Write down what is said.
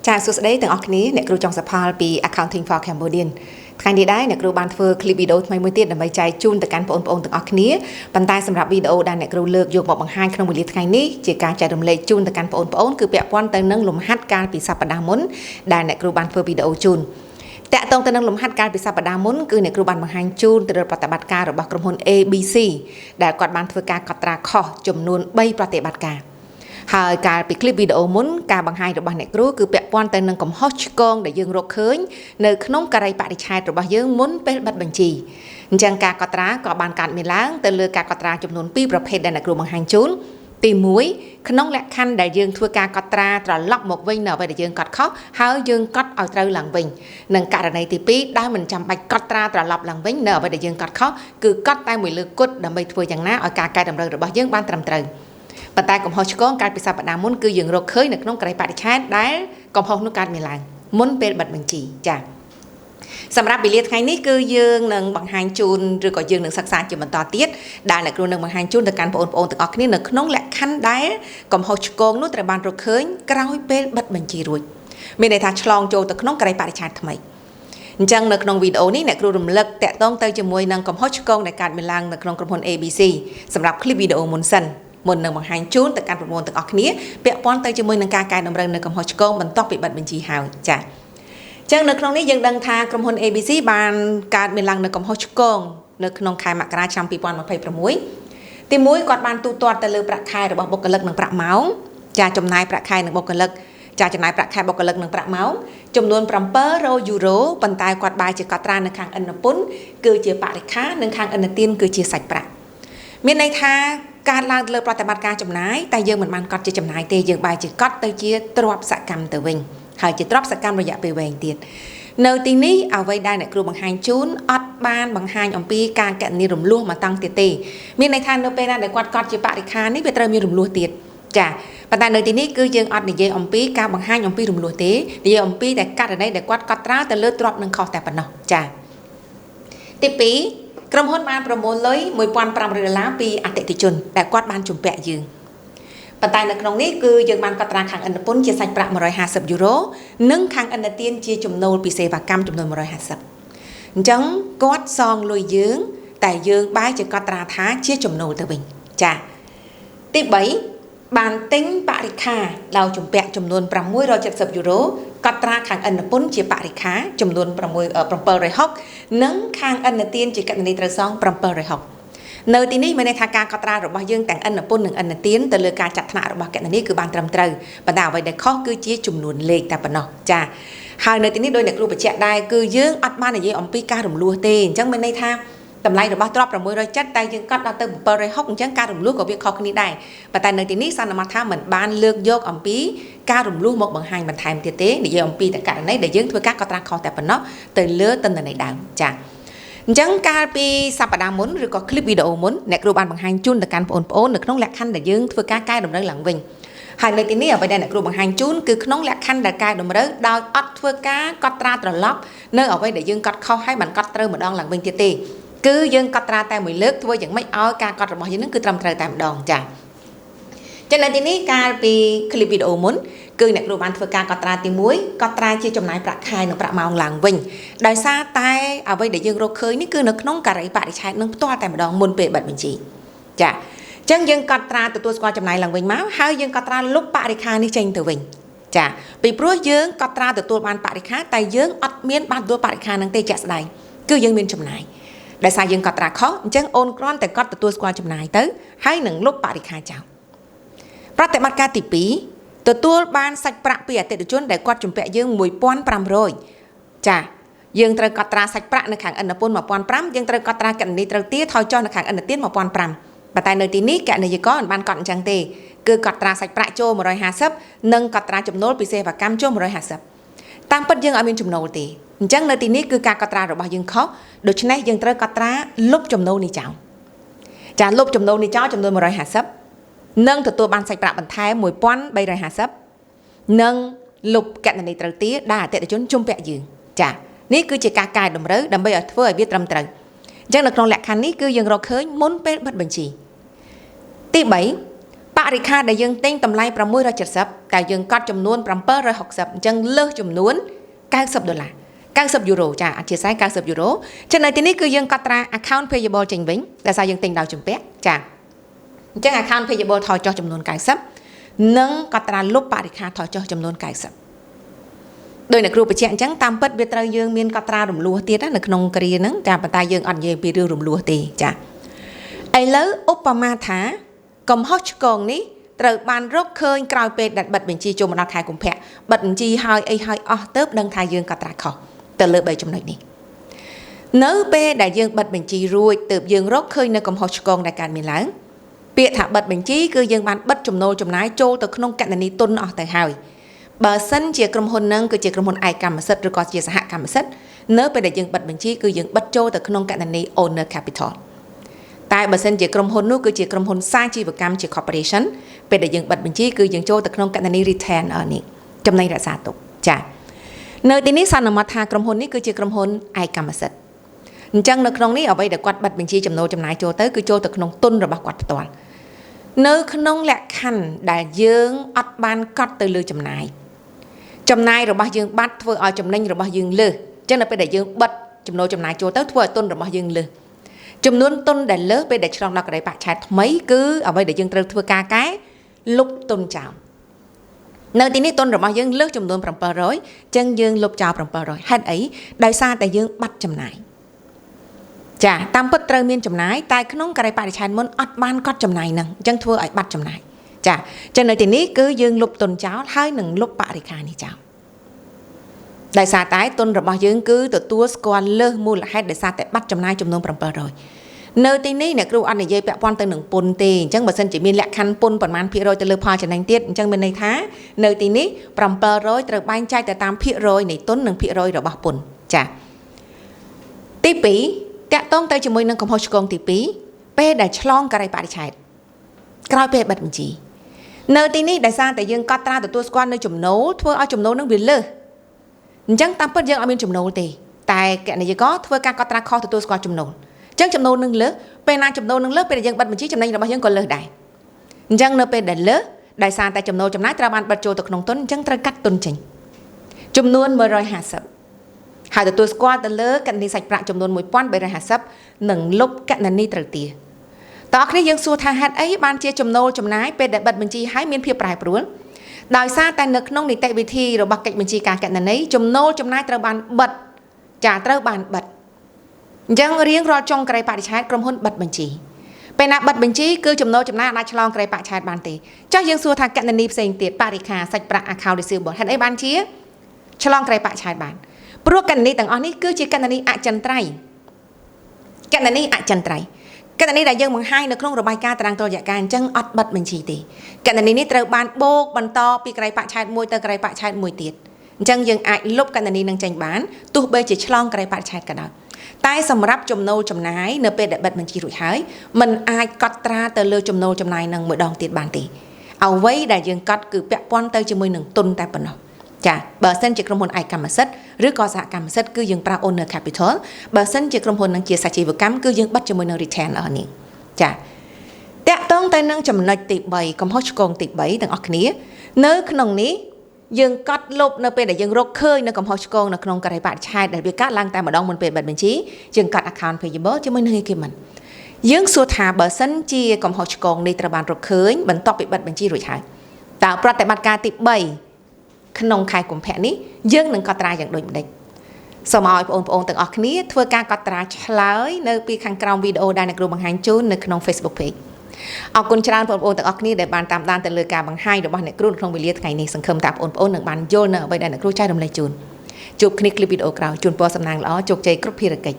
ចាសួស្តីទាំងអស់គ្នាអ្នកគ្រូចុងសផលពី Accounting for Cambodian ថ្ងៃនេះដែរអ្នកគ្រូបានធ្វើ clip video ថ្មីមួយទៀតដើម្បីចែកជូនទៅកាន់បងប្អូនទាំងអស់គ្នាប៉ុន្តែសម្រាប់វីដេអូដែលអ្នកគ្រូលើកយកមកបង្ហាញក្នុងវេលាថ្ងៃនេះជាការចែករំលែកជូនទៅកាន់បងប្អូនគឺពាក់ព័ន្ធទៅនឹងលំហាត់កាលពីសប្តាហ៍មុនដែលអ្នកគ្រូបានធ្វើវីដេអូជូនតាក់ទងទៅនឹងលំហាត់កាលពីសប្តាហ៍មុនគឺអ្នកគ្រូបានបង្ហាញជូនទៅលើប្រតិបត្តិការរបស់ក្រុមហ៊ុន ABC ដែលគាត់បានធ្វើការកត់ត្រាខុសចំនួន3ប្រតិបត្តិការហើយកាលពី clip វីដេអូមុនការបង្ហាញរបស់អ្នកគ្រូគឺពាក់ព័ន្ធទៅនឹងកំហុសឆ្គងដែលយើងរកឃើញនៅក្នុងការីបរិច្ឆេទរបស់យើងមុនពេលបិទបញ្ជីអញ្ចឹងការកត់ត្រាក៏បានកើតមានឡើងទៅលើការកត់ត្រាចំនួន2ប្រភេទដែលអ្នកគ្រូបង្ហាញជូនទី1ក្នុងលក្ខខណ្ឌដែលយើងធ្វើការកត់ត្រាត្រឡប់មកវិញនៅអ្វីដែលយើងកត់ខុសហើយយើងកត់ឲ្យត្រូវឡើងវិញនិងករណីទី2ដែលមិនចាំបាច់កត់ត្រាត្រឡប់ឡើងវិញនៅអ្វីដែលយើងកត់ខុសគឺកត់តែមួយលើកគត់ដើម្បីធ្វើយ៉ាងណាឲ្យការកែតម្រូវរបស់យើងបានត្រឹមត្រូវប៉ុន្តែកំហុសឆ្គងកាលពីសប្តាហ៍មុនគឺយើងរកឃើញនៅក្នុងការីបរិច្ឆេទដែលកំហុសនោះកើតមានឡើងមុនពេលបិទបញ្ជីចា៎សម្រាប់វេលាថ្ងៃនេះគឺយើងនឹងបង្ហាញជូនឬក៏យើងនឹងសិក្សាជាបន្តទៀតដែលអ្នកគ្រូនឹងបង្ហាញជូនទៅកាន់បងប្អូនទាំងអស់គ្នានៅក្នុងលក្ខខណ្ឌដែលកំហុសឆ្គងនោះត្រូវបានរកឃើញក្រោយពេលបិទបញ្ជីរួចមានន័យថាឆ្លងចូលទៅក្នុងការីបរិច្ឆេទថ្មីអញ្ចឹងនៅក្នុងវីដេអូនេះអ្នកគ្រូរំលឹកតាក់ទងទៅជាមួយនឹងកំហុសឆ្គងដែលកើតមានឡើងនៅក្នុងក្រុមហ៊ុន ABC សម្រាប់ clip វីដេអូមុនសិនមុននឹងបង្ហាញជូនទៅកាន់ប្រព័ន្ធទាំងអស់គ្នាពាក់ព័ន្ធទៅជាមួយនឹងការកែតម្រូវនៅកំហុសឆ្គងបន្ទាប់ពីបិទបញ្ជីហើយចា៎អញ្ចឹងនៅក្នុងនេះយើងដឹងថាក្រុមហ៊ុន ABC បានកើតមានឡើងនៅកំហុសឆ្គងនៅក្នុងខែមករាឆ្នាំ2026ទី1គាត់បានទូទាត់ទៅលើប្រាក់ខែរបស់បុគ្គលិកនិងប្រាក់ម៉ោងចាចំណាយប្រាក់ខែនិងបុគ្គលិកចាចំណាយប្រាក់ខែបុគ្គលិកនិងប្រាក់ម៉ោងចំនួន700យូរ៉ូប៉ុន្តែគាត់បែរជាកត់ត្រានៅខាងឥណពន្ធគឺជាបរិខានិងខាងឥណទានគឺជាសាច់ប្រាក់មានន័យថាការឡើងលើប្រតិបត្តិការចំណាយតែយើងមិនបានកត់ជាចំណាយទេយើងបែរជាកត់ទៅជាទ្រព្យសកម្មទៅវិញហើយជាទ្រព្យសកម្មរយៈពេលវែងទៀតនៅទីនេះអ្វីដែលអ្នកគ្រូបង្ហាញជូនអត់បានបង្ហាញអំពីការកណនីរំលោះមកតាំងទៀតទេមានន័យថានៅពេលណាដែលគាត់កត់ជាបរិខានេះវាត្រូវមានរំលោះទៀតចាប៉ុន្តែនៅទីនេះគឺយើងអត់និយាយអំពីការបង្ហាញអំពីរំលោះទេនិយាយអំពីតែករណីដែលគាត់កត់ត្រាទៅលើទ្រព្យនិងខុសតែប៉ុណ្ណោះចាទី2ក្រុមហ៊ុនបានប្រមូលលុយ$1,500ពីអតិថិជនដែលគាត់បានជំពាក់យើងប៉ុន្តែនៅក្នុងនេះគឺយើងបានកត់ត្រាខាងឥណពន្ធជាសាច់ប្រាក់150យូរ៉ូនិងខាងឥណទានជាចំណូលពីសេវាកម្មចំនួន150អញ្ចឹងគាត់សងលុយយើងតែយើងបែរជាកត់ត្រាថាជាចំណូលទៅវិញចាទី3បានទិញបរិក្ខារដោយជំពាក់ចំនួន670យូរ៉ូកត់ត្រាខាងឥណពន្ធជាបរិក្ខារចំនួន760និងខាងឥណទានជាកណនីត្រូវសង760នៅទីនេះមានន័យថាការកត់ត្រារបស់យើងទាំងឥណពន្ធនិងឥណទានទៅលើការចាត់ថ្នាក់របស់កណនីគឺបានត្រឹមត្រូវប៉ុន្តែអ្វីដែលខុសគឺជាចំនួនលេខតែប៉ុណ្ណោះចាហើយនៅទីនេះដោយអ្នកគ្រូបញ្ជាក់ដែរគឺយើងអត់បាននិយាយអំពីការរំលោះទេអញ្ចឹងមានន័យថាតម្លៃរបស់ទ្រព្យ670តែយើងកត់ដល់ទៅ760អញ្ចឹងការរំលោះក៏វាខុសគ្នាដែរប៉ុន្តែនៅទីនេះសន្មតថាមិនបានលើកយកអំពីការរំលោះមកបង្ហាញបន្ថែមទៀតទេនិយាយអំពីតែករណីដែលយើងធ្វើការកត់ត្រាខុសតែប៉ុណ្ណោះទៅលើទិន្នន័យដើមចាអញ្ចឹងកាលពីសប្តាហ៍មុនឬក៏ clip វីដេអូមុនអ្នកគ្រូបានបង្ហាញជូនទៅកាន់បងប្អូននៅក្នុងលក្ខខណ្ឌដែលយើងធ្វើការកែតម្រូវឡើងវិញហើយនៅទីនេះអ្វីដែលអ្នកគ្រូបង្ហាញជូនគឺក្នុងលក្ខខណ្ឌដែលកែតម្រូវដោយអត់ធ្វើការកត់ត្រាត្រឡប់នៅអ្វីដែលយើងកត់ខុសហើយបានកត់ត្រូវម្ដងឡើងវិញទៀតទេគឺយើងកត់ត្រាតែមួយលើកធ្វើយ៉ាងម៉េចឲ្យការកត់របស់យើងនឹងគឺត្រឹមត្រូវតែម្ដងចា៎ចឹងនៅទីនេះកាលពី clip វីដេអូមុនគឺអ្នកគ្រូបានធ្វើការកត់ត្រាទី1កត់ត្រាជាចំណាយប្រាក់ខែនិងប្រាក់ម៉ោងឡើងវិញដោយសារតែអ្វីដែលយើងរកឃើញនេះគឺនៅក្នុងការីបរិច្ឆេទនឹងផ្ទាល់តែម្ដងមុនពេលបិទបញ្ជីចា៎អញ្ចឹងយើងកត់ត្រាទទួលស្គាល់ចំណាយឡើងវិញមកហើយយើងកត់ត្រាលុបបរិក្ខារនេះចេញទៅវិញចា៎ពីព្រោះយើងកត់ត្រាទទួលបានបរិក្ខារតែយើងអត់មានបានទទួលបរិក្ខារនឹងទេជាក់ស្ដែងគឺយើងមានចំណាយដោយសារយើងកត់ត្រាខុសអញ្ចឹងអូនគ្រាន់តែកត់ទទួលស្គាល់ចំណាយទៅហើយនឹងលុបបរិក្ខារចោលប្រតិបត្តិការទី2ទទួលបានសាច់ប្រាក់ពីអតិថិជនដែលគាត់ជំពាក់យើង$1,500ចាយើងត្រូវកត់ត្រាសាច់ប្រាក់នៅខាងឥណពន្ធ$1,500យើងត្រូវកត់ត្រាកណនីត្រូវទារថយចុះនៅខាងឥណទាន$1,500ប៉ុន្តែនៅទីនេះគណនេយ្យករមិនបានកត់អញ្ចឹងទេគឺកត់ត្រាសាច់ប្រាក់ចូល150និងកត់ត្រាចំណូលពីសេវាកម្មចូល150តាមពិតយើងអត់មានចំណូលទេអញ្ចឹងនៅទីនេះគឺការកត់ត្រារបស់យើងខុសដូច្នេះយើងត្រូវកត់ត្រាលុបចំណូលនេះចោលចាលុបចំណូលនេះចោលចំនួន150និងទទួលបានសាច់ប្រាក់បន្ថែម$1,350និងលុបកណនីត្រូវទារដែលអតិថិជនជំពាក់យើងចានេះគឺជាការកែតម្រូវដើម្បីឲ្យធ្វើឲ្យវាត្រឹមត្រូវអញ្ចឹងនៅក្នុងលក្ខខណ្ឌនេះគឺយើងរកឃើញមុនពេលបិទបញ្ជីទី3ប រិខាដែលយើងទិញតម្លៃ670តែយើងកត់ចំនួន760អញ្ចឹងលើសចំនួន$90 90 euro ចាអធិស្ឋាន90 euro ចឹងនៅទីនេះគឺយើងកត់ត្រា account payable ចេញវិញដែលសារយើងទិញដោយជំពាក់ចាអញ្ចឹង account payable ថយចុះចំនួន90និងកត់ត្រាលុបបរិខាថយចុះចំនួន90ដោយអ្នកគ្រូបញ្ជាក់អញ្ចឹងតាមពិតវាត្រូវយើងមានកត់ត្រារំលោះទៀតនៅក្នុងគ្រាហ្នឹងចាប៉ុន្តែយើងអត់និយាយពីរឿងរំលោះទេចាឥឡូវឧបមាថាកំហុសឆ្គងនេះត្រូវបានរកឃើញក្រោយពេលដែលបិទបញ្ជីចូលមកដល់ខែកុម្ភៈបិទបញ្ជីហើយអីហើយអស់ទៅដឹងថាយើងកត់ត្រាខុសទៅលើ3ចំណុចនេះនៅពេលដែលយើងបិទបញ្ជីរួចទើបយើងរកឃើញនៅកំហុសឆ្គងដែលកើតមានឡើងពាក្យថាបិទបញ្ជីគឺយើងបានបិទចំណូលចំណាយចូលទៅក្នុងគណនីទុនអស់ទៅហើយបើសិនជាក្រុមហ៊ុននឹងគឺជាក្រុមហ៊ុនឯកកម្មសិទ្ធិឬក៏ជាសហកម្មសិទ្ធិនៅពេលដែលយើងបិទបញ្ជីគឺយើងបិទចូលទៅក្នុងគណនី owner capital តែបើសិនជាក្រុមហ៊ុននោះគឺជាក្រុមហ៊ុនសាជីវកម្មជា corporation ពេលដែលយើងបិទបញ្ជីគឺយើងចូលទៅក្នុងគណនី return earning ចំណេញរក្សាទុកចានៅទីនេះសន្មតថាក្រុមហ៊ុននេះគឺជាក្រុមហ៊ុនឯកកម្មសិទ្ធិអញ្ចឹងនៅក្នុងនេះអ្វីដែលគាត់បិទបញ្ជីចំណូលចំណាយចូលទៅគឺចូលទៅក្នុងទុនរបស់គាត់ផ្ទាល់នៅក្នុងលក្ខខណ្ឌដែលយើងអត់បានកត់ទៅលើចំណាយរបស់យើងបាត់ធ្វើឲ្យចំណេញរបស់យើងលើសអញ្ចឹងនៅពេលដែលយើងបិទចំណូលចំណាយចូលទៅធ្វើឲ្យទុនរបស់យើងលើសចំនួនទុនដែលលើសពេលដែលឆ្លងដល់ក្តីបច្ឆេទថ្មីគឺអ្វីដែលយើងត្រូវធ្វើការកែលុបទុនចោលនៅទីនេះទុនរបស់យើងលើសចំនួន700អញ្ចឹងយើងលុបចោល700ហេតុអីដោយសារតែយើងបាត់ចំណាយចាតាមពិតត្រូវមានចំណាយតែក្នុងការបរិច្ឆេទមុនអត់បានកត់ចំណាយហ្នឹងអញ្ចឹងធ្វើឲ្យបាត់ចំណាយចាអញ្ចឹងនៅទីនេះគឺយើងលុបទុនចោលហើយនឹងលុបបរិខានេះចោលដោយសារតែទុនរបស់យើងគឺទទួលស្គាល់លើសមូលហេតុដោយសារតែបាត់ចំណាយចំនួន700នៅទីនេះអ្នកគ្រូអត់និយាយពាក់ព័ន្ធទៅនឹងពន្ធទេអញ្ចឹងបើសិនជាមានលក្ខខណ្ឌពន្ធប្រមាណភាគរយទៅលើផលចំណេញទៀតអញ្ចឹងមានន័យថានៅទីនេះ700ត្រូវបែងចែកទៅតាមភាគរយនៃទុននិងភាគរយរបស់ពន្ធចាទី2តាក់ទងទៅជាមួយនឹងកំហុសឆ្គងទី2ពេលដែលឆ្លងការិបរិច្ឆេទក្រោយពេលបិទបញ្ជីនៅទីនេះដោយសារតែយើងកត់ត្រាទទួលស្គាល់នៅចំណូលធ្វើឲ្យចំណូលនឹងវាលើសអញ្ចឹងតាមពិតយើងអត់មានចំណូលទេតែគណនេយ្យករធ្វើការកត់ត្រាខុសទទួលស្គាល់ចំណូលអញ្ចឹងចំណូលនឹងលើសពេលណាចំណូលនឹងលើសពេលដែលយើងបិទបញ្ជីចំណេញរបស់យើងក៏លើសដែរអញ្ចឹងនៅពេលដែលលើសដោយសារតែចំណូលចំណាយត្រូវបានបិទចូលទៅក្នុងទុនអញ្ចឹងត្រូវកាត់ទុនចេញចំនួន150ហើយទទួលស្គាល់ទៅលើគណនីសាច់ប្រាក់ចំនួន1350និងលុបគណនីត្រូវទារតើអ្នកគ្នាយើងសួរថាហេតុអីបានជាចំណូលចំណាយពេលដែលបិទបញ្ជីហើយមានភាពប្រែប្រួលដោយសារតែនៅក្នុងនីតិវិធីរបស់កិច្ចបញ្ជីការគណនេយ្យចំណូលចំណាយត្រូវបានបិទត្រូវបានបិទអញ្ចឹងរៀងរាល់ចុងក្រោយបរិច្ឆេទក្រុមហ៊ុនបិទបញ្ជីពេលណាបិទបញ្ជីគឺចំណូលចំណាយអាចឆ្លងក្រោយបរិច្ឆេទបានទេចុះយើងសួរថាគណនីផ្សេងទៀតបរិខាសាច់ប្រាក់ account receivable ហេតុអីបានជាឆ្លងក្រោយបរិច្ឆេទបានព្រោះគណនីទាំងអស់នេះគឺជាគណនីអចិន្ត្រៃយ៍គណនីអចិន្ត្រៃយ៍គណនីដែលយើងបង្ហាញនៅក្នុងរបាយការណ៍តារាងតុល្យការអញ្ចឹងអត់បិទបញ្ជីទេគណនីនេះត្រូវបានបូកបន្តពីក្រោយបរិច្ឆេទមួយទៅក្រោយបរិច្ឆេទមួយទៀតអញ្ចឹងយើងអាចលុបគណនីនឹងចេញបានទោះបីជាឆ្លងក្រោយបរិច្ឆេទក៏ដោយតែសម្រាប់ចំណូលចំណាយនៅពេលដែលបិទបញ្ជីរួចហើយมันអាចកត់ត្រាទៅលើចំណូលចំណាយនឹងម្ដងទៀតបានទេអ្វីដែលយើងកត់គឺពាក់ព័ន្ធទៅជាមួយនឹងទុនតែប៉ុណ្ណោះចាបើសិនជាក្រុមហ៊ុនឯកកម្មសិទ្ធិឬក៏សហកម្មសិទ្ធិគឺយើងប្រើ owner capital បើសិនជាក្រុមហ៊ុននឹងជាសាជីវកម្មគឺយើងបិទជាមួយនឹង return earning ចាតាក់ទងទៅនឹងចំណុចទី3កំហុសឆ្គងទី3ទាំងអស់គ្នានៅក្នុងនេះយើងកត់លុបនៅពេលដែលយើងរកឃើញនៅកំហុសឆ្គងនៅក្នុងការិបរិច្ឆេទដែលវាកើតឡើងតែម្ដងមុនពេលបិទបញ្ជីយើងកត់ account payable ជាមួយនឹង agreement យើងសួរថាបើសិនជាកំហុសឆ្គងនេះត្រូវបានរកឃើញបន្ទាប់ពីបិទបញ្ជីរួចហើយតើប្រតិបត្តិការទី3ក្នុងខែកុម្ភៈនេះយើងនឹងកត់ត្រាយ៉ាងដូចម្ដេចសូមឲ្យបងប្អូនទាំងអស់គ្នាធ្វើការកត់ត្រាឆ្លើយនៅពីខាងក្រោមវីដេអូដែលអ្នកគ្រូបង្ហាញជូននៅក្នុង Facebook page អរគុណច្រើនបងប្អូនទាំងអស់គ្នាដែលបានតាមដានទៅលើការបង្ហាញរបស់អ្នកគ្រូក្នុងវេលាថ្ងៃនេះសង្ឃឹមថាបងប្អូននឹងបានយល់នៅអ្វីដែលអ្នកគ្រូចែករំលែកជូនជួបគ្នាគ្លីបវីដេអូក្រោយជូនពរសំណាងល្អជោគជ័យគ្រប់ភារកិច្ច